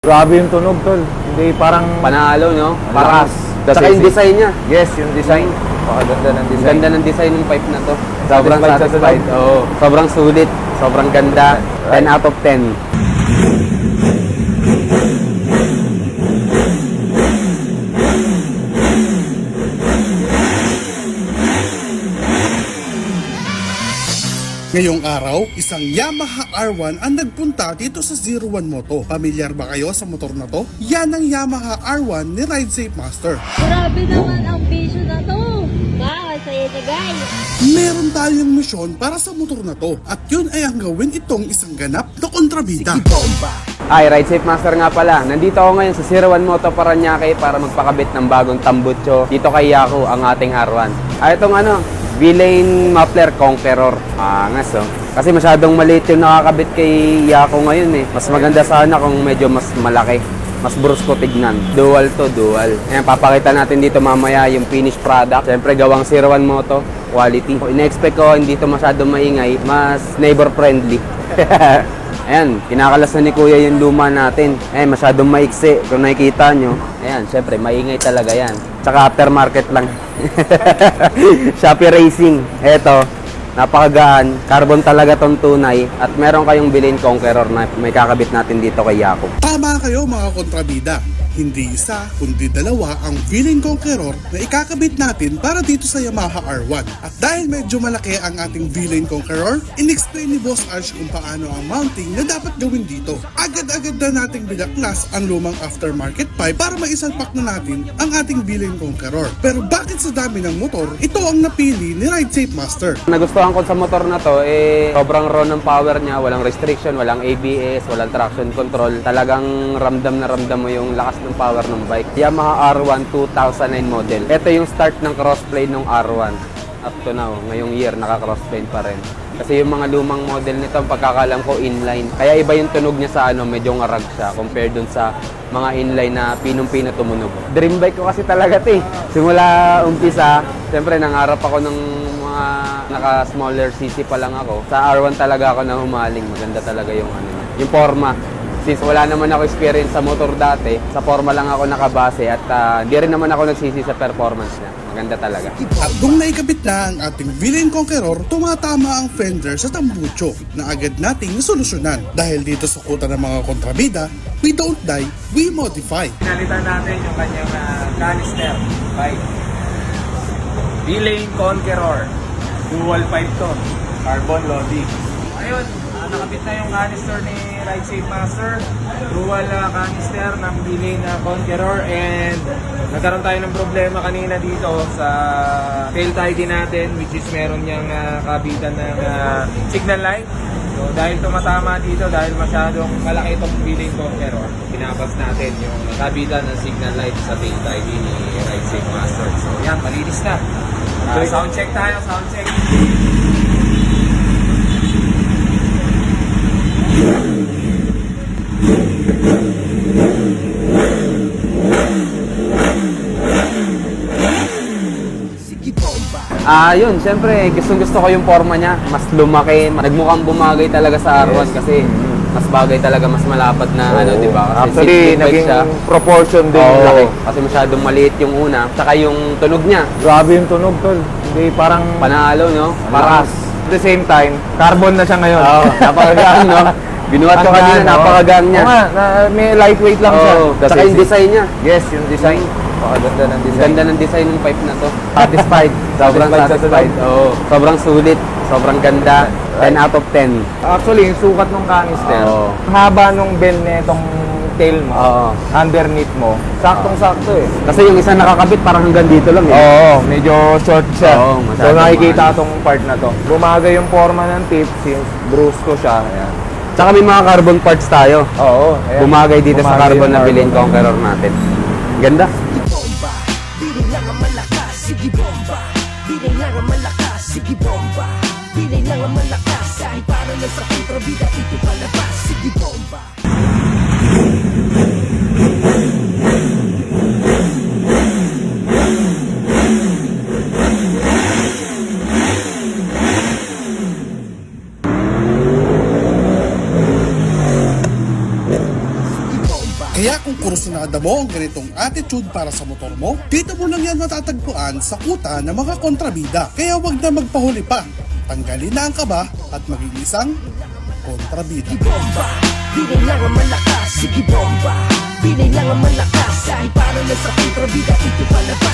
Grabe yung tunog, tol. Hindi parang Panalo, no? Malakas. Saka yung design niya. Yes, yung design. Pakaganda ng design. Ganda ng design ng pipe na to. Sobrang Satisfied sa satisfied. tunog. Oo. Sobrang sulit. Sobrang ganda. 10 out of 10. Ngayong araw, isang Yamaha R1 ang nagpunta dito sa 01 Moto. Pamilyar ba kayo sa motor na to? Yan ang Yamaha R1 ni Ride Safe Master. Grabe naman ang vision na to. Wow, saya niya guys. Meron tayong misyon para sa motor na to at yun ay ang gawin itong isang ganap na kontrabida. Ay, Ride Safe Master nga pala. Nandito ako ngayon sa 01 Moto Paranaque para magpakabit ng bagong tambutso dito kay Yaku, ang ating R1. Itong V-Lane Muffler Conqueror. Angas, oh. Kasi masyadong maliit yung nakakabit kay Yaku ngayon eh. Mas maganda sana kung medyo mas malaki. Mas brusko tignan. Dual to, dual. Ayan, papakita natin dito mamaya yung finished product. Siyempre, gawang 01 Moto. Quality. In-expect ko, hindi to masyadong maingay. Mas neighbor-friendly. Ayan, kinakalas na ni Kuya yung luma natin. Ayan, masyadong maiksi. Kung nakikita nyo, ayan, syempre, maingay talaga yan. Tsaka aftermarket lang. Shopee Racing. Eto, napakagaan. Carbon talaga tong tunay. At meron kayong bilhin Conqueror na may kakabit natin dito kay Yaku. Tama kayo mga kontrabida. Hindi isa, kundi dalawa ang V-Lane Conqueror na ikakabit natin para dito sa Yamaha R1. At dahil medyo malaki ang ating V-Lane Conqueror, in-explain ni Boss Arch kung paano ang mounting na dapat gawin dito. Agad-agad na nating binaklas ang lumang aftermarket pipe para maisalpak na natin ang ating V-Lane Conqueror. Pero bakit sa dami ng motor, ito ang napili ni Ride Safe Master? Nagustuhan ko sa motor na to, sobrang raw ng power niya, walang restriction, walang ABS, walang traction control. Talagang ramdam na ramdam mo yung lakas ng power ng bike. Yamaha R1 2009 model. Ito yung start ng crossplane ng R1. Up to now, ngayong year, naka-crossplane pa rin. Kasi yung mga lumang model nito, ang pagkakalam ko, inline. Kaya iba yung tunog niya sa medyo ngarag siya compared dun sa mga inline na pinong-pino tumunog. Dream bike ko kasi talaga ito eh. Simula umpisa, siyempre nangarap ako ng mga naka-smaller cc pa lang ako. Sa R1 talaga ako na humaling. Maganda talaga yung yung forma. Since wala naman ako experience sa motor dati, sa forma lang ako nakabase at di rin naman ako nagsisi sa performance niya. Maganda talaga. At kung naikabit na ang ating V-Lane Conqueror, tumatama ang fender sa tambucho na agad nating nasolusyonan. Dahil dito sa kuta ng mga kontrabida, we don't die, we modify. Pinalitan natin yung kanyang canister pipe. V-Lane Conqueror. Dual pipe to. Carbon loading. Ayun, nakabit na yung canister ni Ride Safe Master. Dual canister ng V-Lane Conqueror, and nagkaroon tayo ng problema kanina dito sa tail tidy natin, which is meron niyang kabitan ng signal light. So dahil tumatama dito, dahil masyadong malaki itong V-Lane Conqueror, pinabas natin yung kabitan ng signal light sa tail tidy ni Ride Safe Master. So yan, malinis na. Sound check tayo, sound check. Yun, syempre, gusto ko yung forma niya. Mas lumaki, nagmukhang bumagay talaga sa R1 kasi mas bagay talaga, mas malapad na di ba? Kasi Actually, seat bike naging siya. proportion din yung laki. Kasi masyadong maliit yung una. Saka yung tunog niya, Grabe yung tunog, tol. Hindi parang panalo, no? malakas. At the same time, carbon na siya ngayon. Napakagaan, no? Binuhat ko kanina, napakagaan niya. Oo nga, may lightweight lang siya. Saka yung design niya. Yes, yung design. Pakaganda ng design. Ganda ng design ng pipe na to. Satisfied. Sobrang satisfied. Oo. Sobrang sulit. Sobrang ganda. 10 out of 10. Actually, yung sukat ng canister, Oo. ang haba nung bend nitong tail mo, Oo. underneath mo, saktong-sakto eh. Kasi yung isa nakakabit parang hanggang dito lang eh. Oo, medyo short siya. Oo, So masyadong nakikita tong part na to. Bumagay yung forma ng tip since brusco siya. Ayan. Tsaka may mga carbon parts tayo. Oo. Ayan. Bumagay dito sa Bumagay carbon yung na bilhin Conqueror natin. Ganda. Bomba, bilay lang ang malakas, sige bomba. Bilay lang ang malakas, sige bomba. Bilay lang ang malakas, kahit para lang sa kontrabida, ito palabas, sige bomba. Sige bomba. Kaya kung kursunada mo ang ganitong attitude para sa motor mo, dito mo lang yan matatagpuan sa kuta ng mga kontrabida. Kaya wag na magpahuli pa. Tanggalin na ang kaba at maging isang kontrabida. Bomba, di lang ang malakas, sige bomba. Di lang ang malakas, kahit para lang sa kontrabida ito palabas.